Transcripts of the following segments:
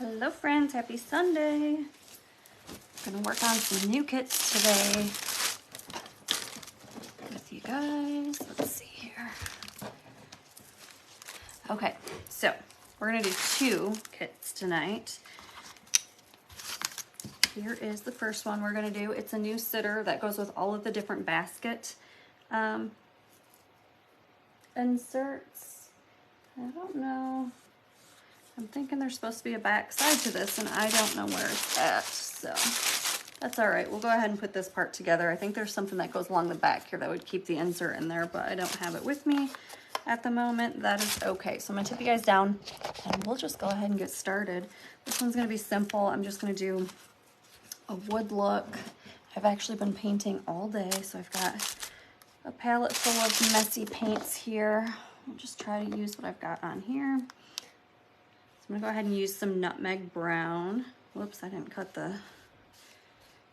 Hello friends, happy Sunday. I'm gonna work on some new kits today with you guys. Let's see here. Okay, so we're gonna do 2 kits tonight. Here is the first one we're gonna do. It's a new sitter that goes with all of the different basket inserts. I don't know. I'm thinking there's supposed to be a back side to this and I don't know where it's at, so that's all right. We'll go ahead and put this part together. I think there's something that goes along the back here that would keep the insert in there, but I don't have it with me at the moment. That is okay. So I'm gonna tip you guys down and we'll just go ahead and get started. This one's gonna be simple. I'm just gonna do a wood look. I've actually been painting all day, so I've got a palette full of messy paints here. I'll just try to use what I've got on here. So I'm gonna go ahead and use some nutmeg brown. Whoops, I didn't cut the,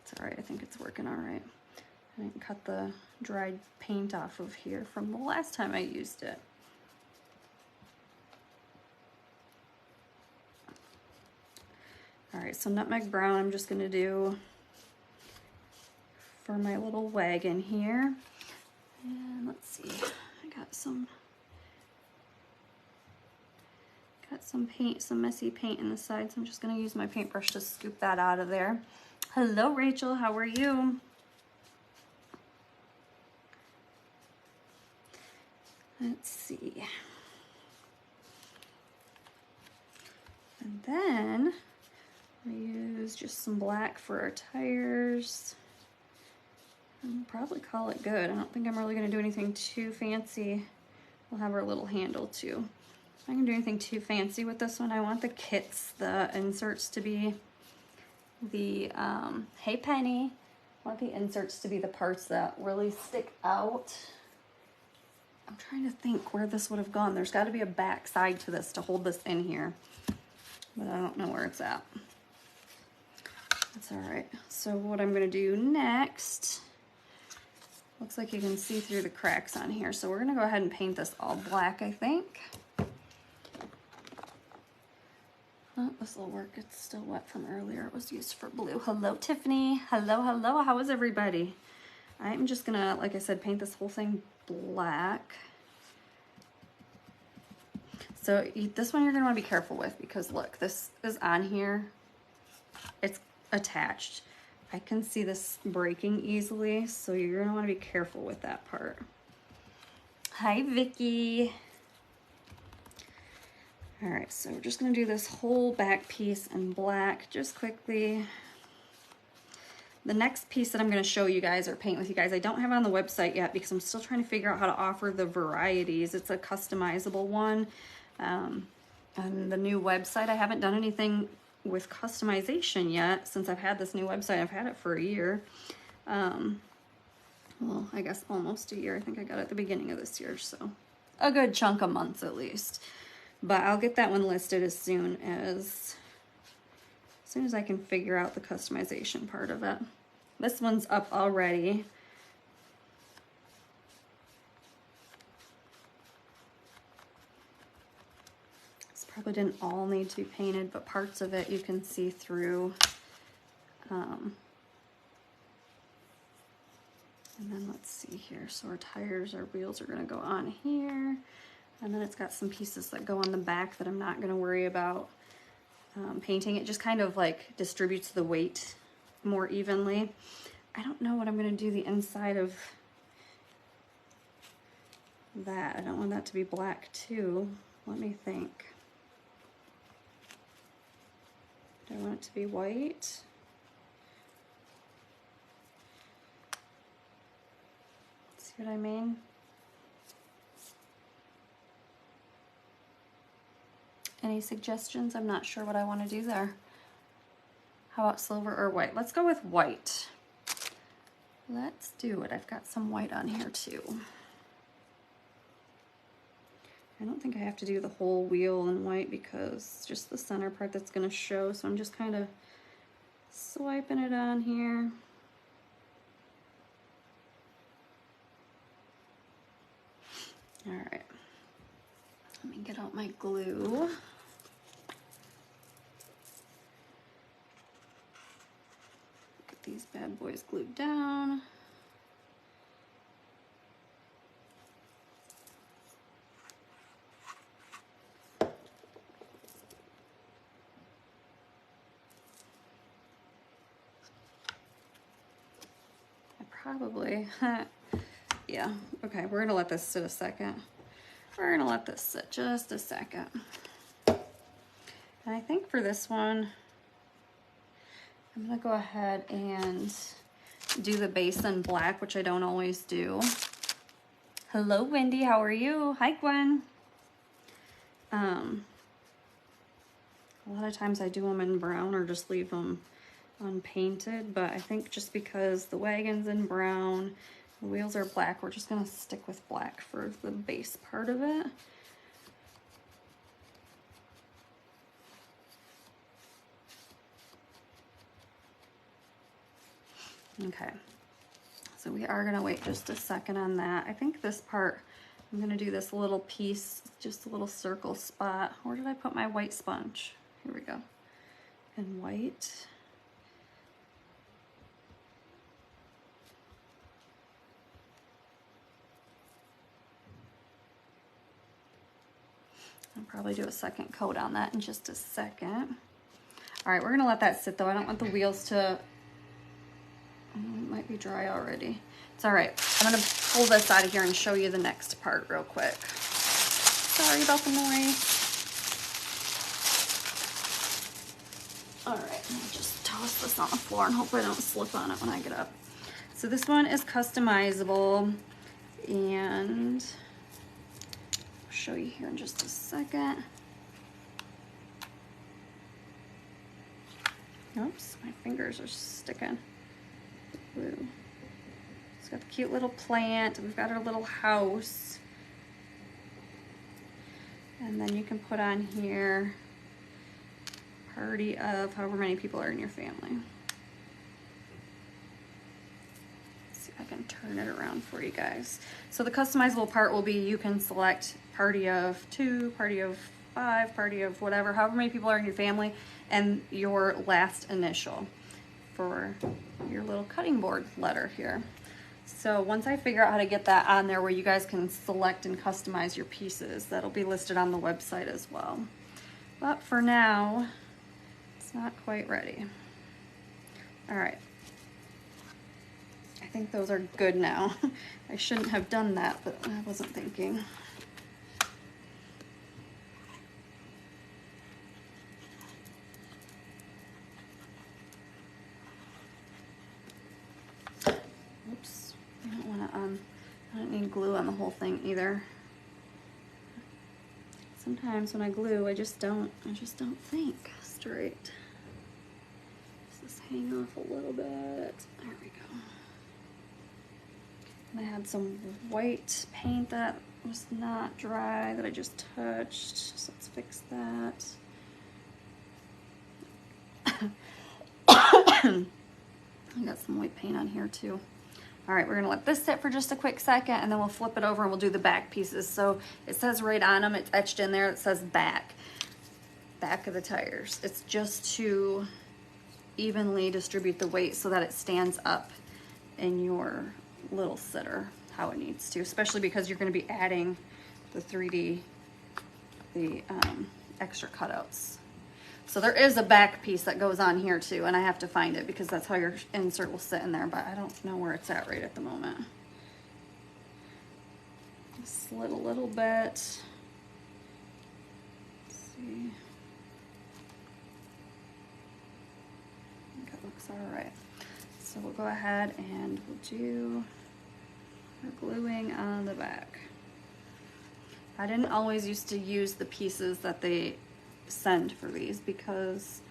it's all right, I think it's working all right. I didn't cut the dried paint off of here from the last time I used it. All right, so nutmeg brown I'm just gonna do for my little wagon here. And let's see, I got some paint, some messy paint in the side, so I'm just gonna use my paintbrush to scoop that out of there. Hello Rachel, how are you? Let's see. And then I use just some black for our tires. I'll probably call it good. I don't think I'm really gonna do anything too fancy. We'll have our little handle too. I'm not gonna do anything too fancy with this one. I want the kits, the inserts to be the, hey Penny, I want the inserts to be the parts that really stick out. I'm trying to think where this would have gone. There's gotta be a back side to this to hold this in here, but I don't know where it's at. That's all right. So what I'm gonna do next, looks like you can see through the cracks on here. So we're gonna go ahead and paint this all black, I think. Oh, this will work. It's still wet from earlier. It was used for blue. Hello, Tiffany. Hello, hello. How is everybody? I'm just gonna, like I said, paint this whole thing black. So this one you're gonna wanna be careful with because look, this is on here. It's attached. I can see this breaking easily, so you're gonna wanna be careful with that part. Hi, Vicky. All right, so we're just gonna do this whole back piece in black just quickly. The next piece that I'm gonna show you guys or paint with you guys, I don't have it on the website yet because I'm still trying to figure out how to offer the varieties. It's a customizable one. On the new website, I haven't done anything with customization yet since I've had this new website. I've had it for a year. Well, I guess almost a year. I think I got it at the beginning of this year, so a good chunk of months at least. But I'll get that one listed as soon as I can figure out the customization part of it. This one's up already. This probably didn't all need to be painted, but parts of it you can see through. And then let's see here. So our tires, our wheels are gonna go on here. And then it's got some pieces that go on the back that I'm not gonna worry about painting. It just kind of like distributes the weight more evenly. I don't know what I'm gonna do the inside of that. I don't want that to be black too. Let me think. Do I want it to be white? See what I mean? Any suggestions? I'm not sure what I want to do there. How about silver or white? Let's go with white. Let's do it. I've got some white on here too. I don't think I have to do the whole wheel in white because it's just the center part that's going to show. So I'm just kind of swiping it on here. All right. Let me get out my glue. these bad boys glued down. Probably, yeah, okay, we're gonna let this sit a second. We're gonna let this sit just a second. And I think for this one, I'm gonna go ahead and do the base in black, which I don't always do. Hello, Wendy, how are you? Hi, Gwen. A lot of times I do them in brown or just leave them unpainted, but I think just because the wagon's in brown, the wheels are black, we're just gonna stick with black for the base part of it. Okay, so we are gonna wait just a second on that. I think this part, I'm gonna do this little piece, just a little circle spot. Where did I put my white sponge? Here we go. And white. I'll probably do a second coat on that in just a second. All right, we're gonna let that sit though. I don't want the wheels to, it might be dry already. It's all right. I'm gonna pull this out of here and show you the next part real quick. Sorry about the noise. All right, I'll just toss this on the floor and hope I don't slip on it when I get up. So this one is customizable, and I'll show you here in just a second. Oops, my fingers are sticking. Glue. It's got the cute little plant. We've got our little house. And then you can put on here, party of however many people are in your family. Let's see if I can turn it around for you guys. So the customizable part will be, you can select party of 2, party of 5, party of whatever, however many people are in your family, and your last initial for your little cutting board letter here. So once I figure out how to get that on there where you guys can select and customize your pieces, that'll be listed on the website as well. But for now, it's not quite ready. All right. I think those are good now. I shouldn't have done that, but I wasn't thinking. Oops, I don't want to, I don't need glue on the whole thing either. Sometimes when I glue, I just don't think straight. Does this hang off a little bit? There we go. And I had some white paint that was not dry that I just touched, so let's fix that. I got some white paint on here too. All right, we're gonna let this sit for just a quick second, and then we'll flip it over and we'll do the back pieces. So it says right on them, it's etched in there, it says back of the tires. It's just to evenly distribute the weight so that it stands up in your little sitter how it needs to, especially because you're gonna be adding the 3D, the extra cutouts. So there is a back piece that goes on here too, and I have to find it because that's how your insert will sit in there, but I don't know where it's at right at the moment. Slid a little bit. Let's see. I think it looks all right. So we'll go ahead and we'll do our gluing on the back. I didn't always used to use the pieces that they send for these because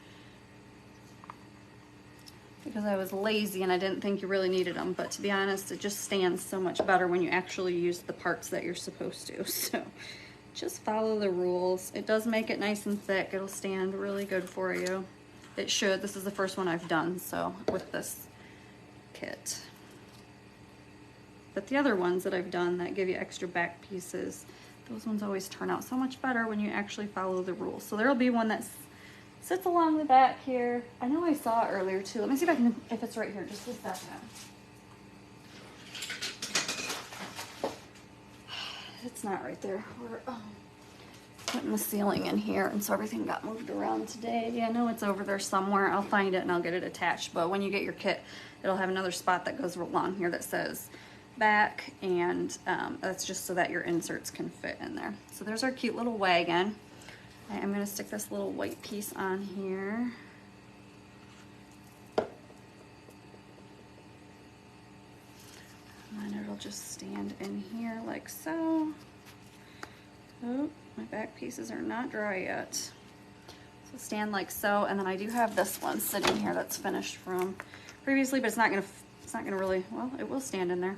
I was lazy and I didn't think you really needed them, but to be honest, it just stands so much better when you actually use the parts that you're supposed to. So just follow the rules. It does make it nice and thick. It'll stand really good for you. It should. This is the first one I've done, so with this kit. But the other ones that I've done that give you extra back pieces, those ones always turn out so much better when you actually follow the rules. So there'll be one that sits along the back here. I know I saw it earlier too. Let me see if I can, if it's right here, just a second. It's not right there. We're putting the ceiling in here, and so everything got moved around today. Yeah, I know it's over there somewhere. I'll find it and I'll get it attached. But when you get your kit, it'll have another spot that goes along here that says back, and that's just so that your inserts can fit in there. So there's our cute little wagon. I'm going to stick this little white piece on here. And then it'll just stand in here like so. Oh, my back pieces are not dry yet. So stand like so, and then I do have this one sitting here that's finished from previously, but it's not gonna really, well, it will stand in there,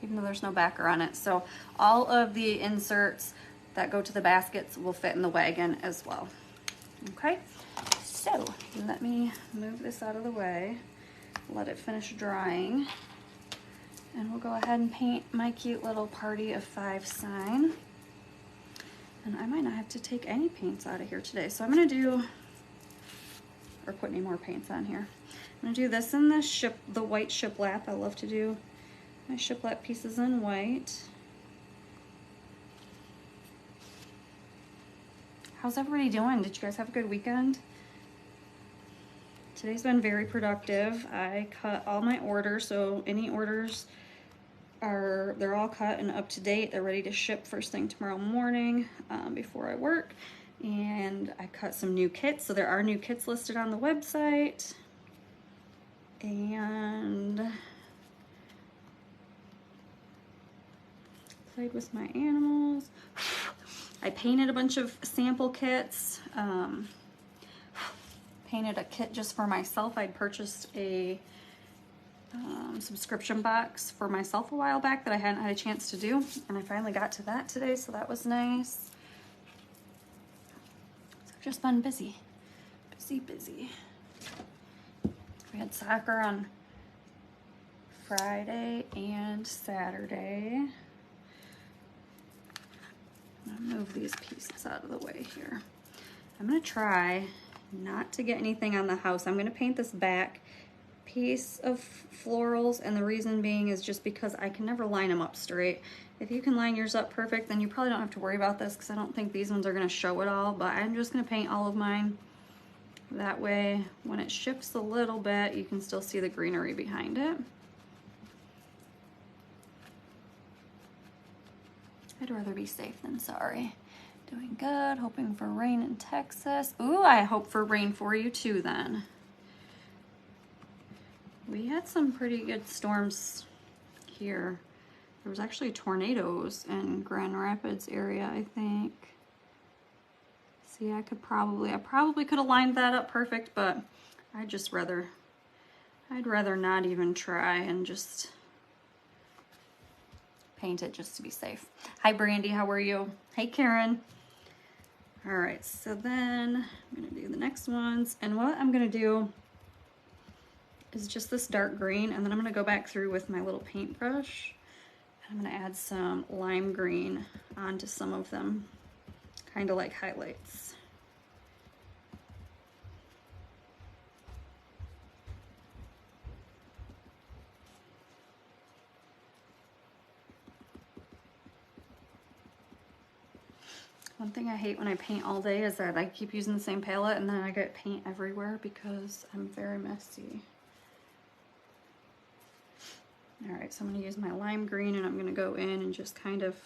even though there's no backer on it. So all of the inserts that go to the baskets will fit in the wagon as well. Okay, so let me move this out of the way, let it finish drying, and we'll go ahead and paint my cute little Party of 5 sign. And I might not have to take any paints out of here today. So I'm gonna do, or put any more paints on here. I'm gonna do this in the white shiplap. I love to do my shiplap pieces in white. How's everybody doing? Did you guys have a good weekend? Today's been very productive. I cut all my orders, so any orders they're all cut and up to date. They're ready to ship first thing tomorrow morning before I work. And I cut some new kits, so there are new kits listed on the website. And played with my animals. I painted a bunch of sample kits. Painted a kit just for myself. I'd purchased a subscription box for myself a while back that I hadn't had a chance to do, and I finally got to that today, so that was nice. So I've just been busy. We had soccer on Friday and Saturday. I'm gonna move these pieces out of the way here. I'm gonna try not to get anything on the house. I'm gonna paint this back piece of florals, and the reason being is just because I can never line them up straight. If you can line yours up perfect, then you probably don't have to worry about this, because I don't think these ones are going to show it all, but I'm just going to paint all of mine. That way when it shifts a little bit, you can still see the greenery behind it. I'd rather be safe than sorry. Doing good, hoping for rain in Texas. Ooh, I hope for rain for you too then. We had some pretty good storms here. There was actually tornadoes in Grand Rapids area, I think. See, I probably could have lined that up perfect, but I'd rather not even try and just paint it just to be safe. Hi, Brandy, how are you? Hey, Karen. All right, so then I'm gonna do the next ones, and what I'm gonna do is just this dark green, and then I'm going to go back through with my little paintbrush, and I'm going to add some lime green onto some of them, kind of like highlights. One thing I hate when I paint all day is that I keep using the same palette and then I get paint everywhere because I'm very messy. All right, so I'm going to use my lime green, and I'm going to go in and just kind of,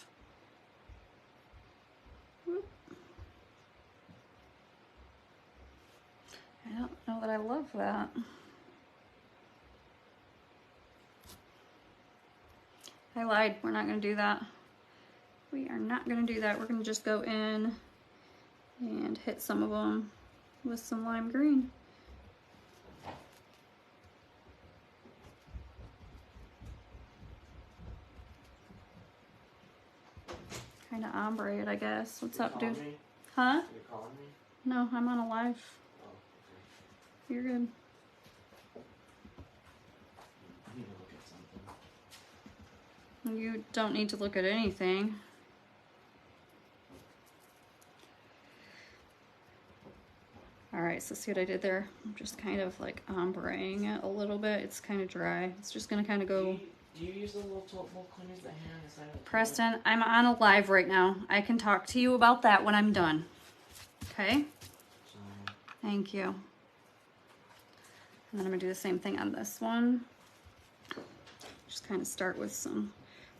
whoop. I don't know that I love that. I lied, we're not going to do that. We are not going to do that. We're going to just go in and hit some of them with some lime green. Kind of ombre it, I guess. What's up, dude? Huh? You're calling me? No, I'm on a live. Oh, okay. You're good. I need to look at something. You don't need to look at anything. All right, so see what I did there? I'm just kind of like ombreing it a little bit. It's kind of dry. It's just gonna kind of go. Do you use the little toilet cleaners that hang on the side of the toilet? Preston, I'm on a live right now. I can talk to you about that when I'm done. Okay? Sorry. Thank you. And then I'm gonna do the same thing on this one. Just kind of start with some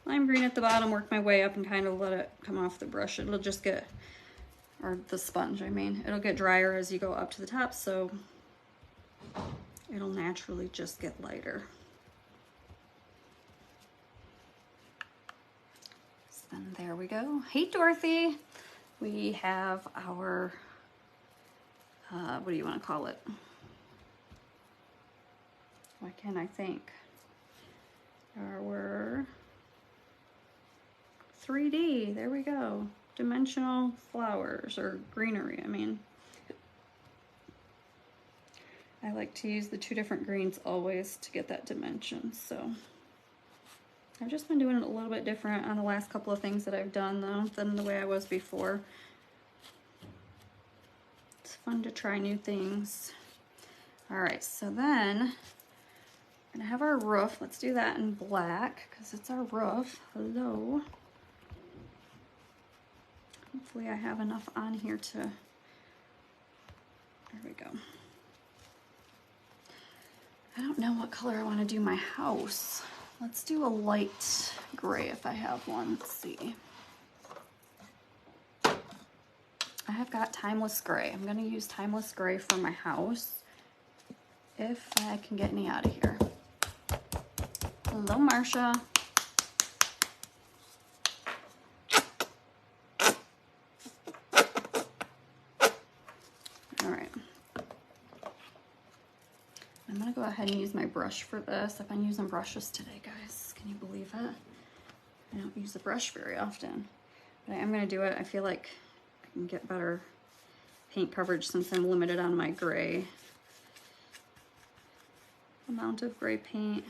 lime green at the bottom, work my way up and kind of let it come off the brush. It'll just get, or the sponge, I mean, it'll get drier as you go up to the top, so it'll naturally just get lighter. So then there we go. Hey, Dorothy. We have our, what do you want to call it? Why can't I think? Our 3D, there we go. Dimensional flowers, or greenery, I mean. I like to use the 2 different greens always to get that dimension, so. I've just been doing it a little bit different on the last couple of things that I've done though, than the way I was before. It's fun to try new things. All right, so then we're gonna have our roof. Let's do that in black because it's our roof. Hello. Hopefully I have enough on here to, there we go. I don't know what color I want to do my house. Let's do a light gray if I have one. Let's see. I have got timeless gray. I'm gonna use timeless gray for my house if I can get any out of here. Hello, Marcia. All right. I'm gonna go ahead and use my brush for this. I've been using brushes today, guys. Can you believe it? I don't use a brush very often, but I am gonna do it. I feel like I can get better paint coverage since I'm limited on my gray amount of gray paint.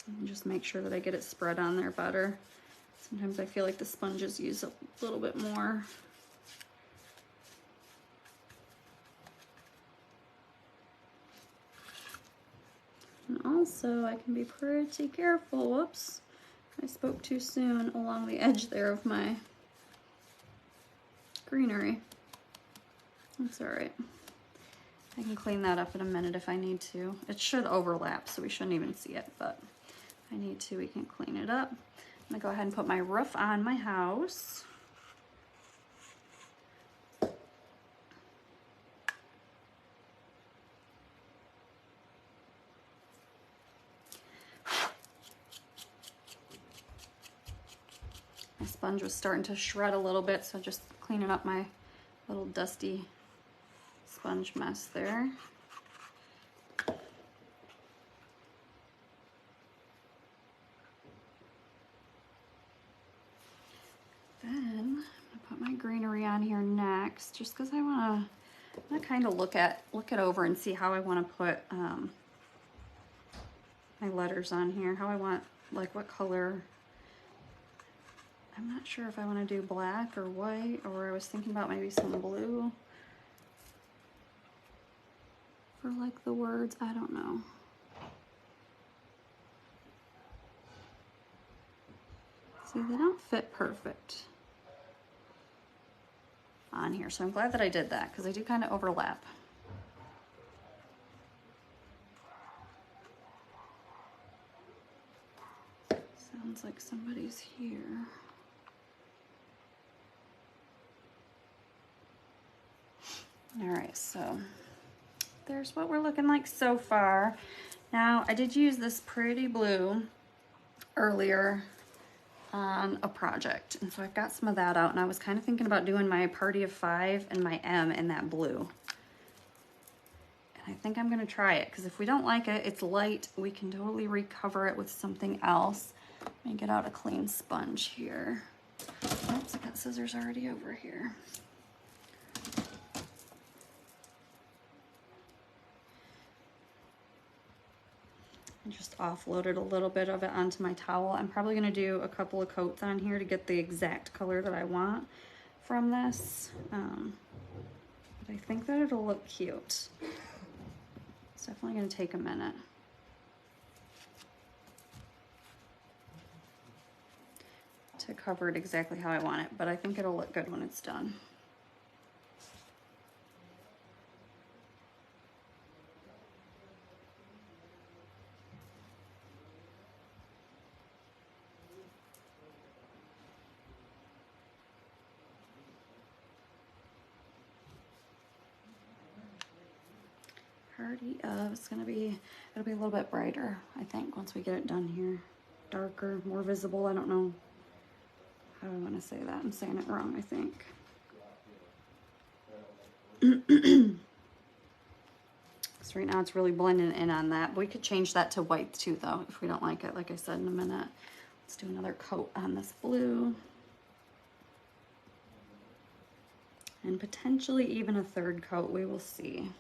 And just make sure that I get it spread on there better. Sometimes I feel like the sponges use a little bit more. And also I can be pretty careful, whoops, I spoke too soon, along the edge there of my greenery. That's all right. I can clean that up in a minute if I need to. It should overlap, so we shouldn't even see it, but if I need to, we can clean it up. I'm gonna go ahead and put my roof on my house. My sponge was starting to shred a little bit, so just cleaning up my little dusty sponge mess there. Then I'm gonna put my greenery on here next, just because I want to kind of look it over and see how I want to put my letters on here, how I want, like what color. I'm not sure if I want to do black or white, or I was thinking about maybe some blue for like the words. I don't know. See, they don't fit perfect on here, so I'm glad that I did that because they do kind of overlap. Sounds like somebody's here. All right, so there's what we're looking like so far. Now, I did use this pretty blue earlier on a project, and so I've got some of that out, and I was kind of thinking about doing my Party of 5 and my M in that blue. And I think I'm gonna try it, because if we don't like it, it's light, we can totally recover it with something else. Let me get out a clean sponge here. Oops, I got scissors already over here. Just offloaded a little bit of it onto my towel. I'm probably gonna do a couple of coats on here to get the exact color that I want from this, but I think that it'll look cute. It's definitely going to take a minute. To cover it exactly how I want it, but I think it'll look good when it's done. Party of, it's gonna be, it'll be a little bit brighter, I think, once we get it done here. Darker, more visible, I don't know how I want to say that. I'm saying it wrong, I think. So right now it's really blending in on that. But we could change that to white too, though, if we don't like it, like I said, in a minute. Let's do another coat on this blue. And potentially even a third coat, we will see.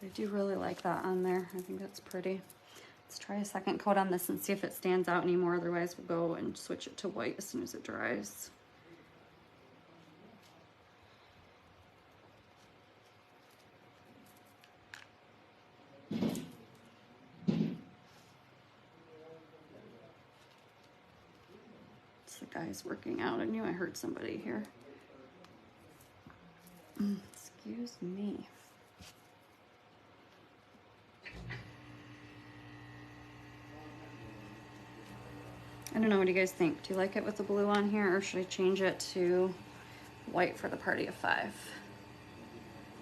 I do really like that on there. I think that's pretty. Let's try a second coat on this and see if it stands out anymore. Otherwise, we'll go and switch it to white as soon as it dries. It's the guy's working out. I knew I heard somebody here. Excuse me. I don't know, what do you guys think? Do you like it with the blue on here, or should I change it to white for the party of 5?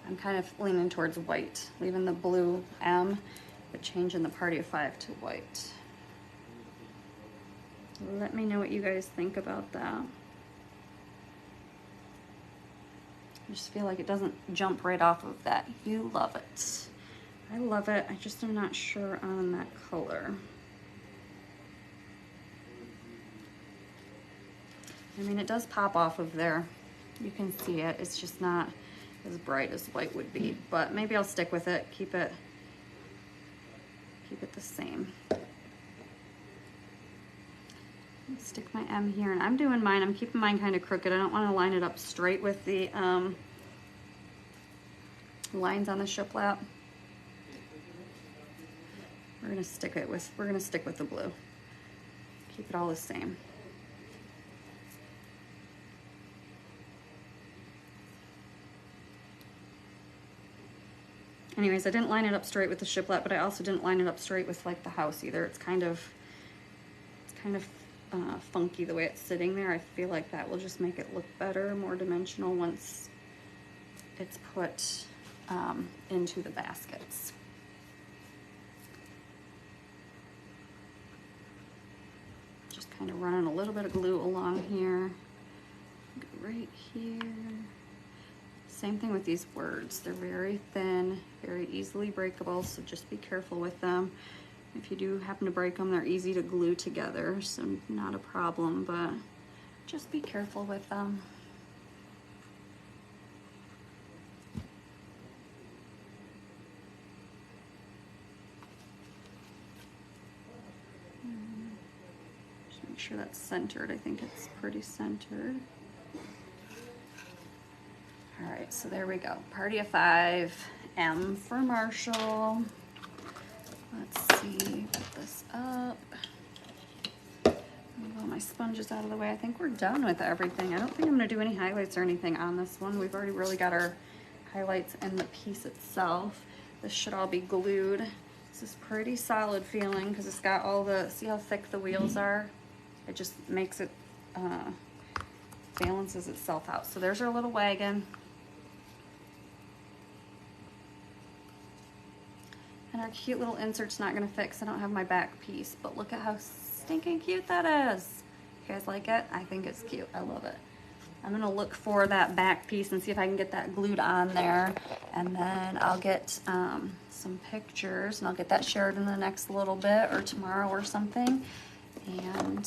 I'm kind of leaning towards white, leaving the blue M, but changing the party of 5 to white. Let me know what you guys think about that. I just feel like it doesn't jump right off of that. You love it. I love it. I just am not sure on that color. I mean, it does pop off of there. You can see it. It's just not as bright as white would be, but maybe I'll stick with it. Keep it the same. Stick my M here, and I'm doing mine. I'm keeping mine kind of crooked. I don't want to line it up straight with the lines on the shiplap. We're gonna stick with the blue. Keep it all the same. Anyways, I didn't line it up straight with the shiplap, but I also didn't line it up straight with like the house either. It's kind of funky the way it's sitting there. I feel like that will just make it look better, more dimensional once it's put into the baskets. Just kind of running a little bit of glue along here, right here. Same thing with these words. They're very thin, very easily breakable, so just be careful with them. If you do happen to break them, they're easy to glue together, so not a problem, but just be careful with them. Just make sure that's centered. I think it's pretty centered. All right, so there we go. Party of 5, M for Marshall. Let's see, put this up. Move all my sponges out of the way. I think we're done with everything. I don't think I'm gonna do any highlights or anything on this one. We've already really got our highlights in the piece itself. This should all be glued. This is pretty solid feeling because it's got all the, see how thick the wheels are? It just makes it, balances itself out. So there's our little wagon. And our cute little insert's not gonna fit because I don't have my back piece, but look at how stinking cute that is. You guys like it? I think it's cute, I love it. I'm gonna look for that back piece and see if I can get that glued on there. And then I'll get some pictures and I'll get that shared in the next little bit or tomorrow or something. And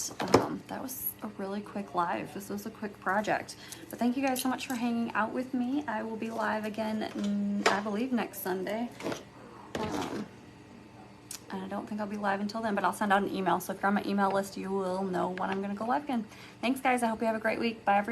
that was a really quick live. This was a quick project. But thank you guys so much for hanging out with me. I will be live again, I believe, next Sunday. And I don't think I'll be live until then, but I'll send out an email. So if you're on my email list, you will know when I'm going to go live again. Thanks, guys. I hope you have a great week. Bye, everybody.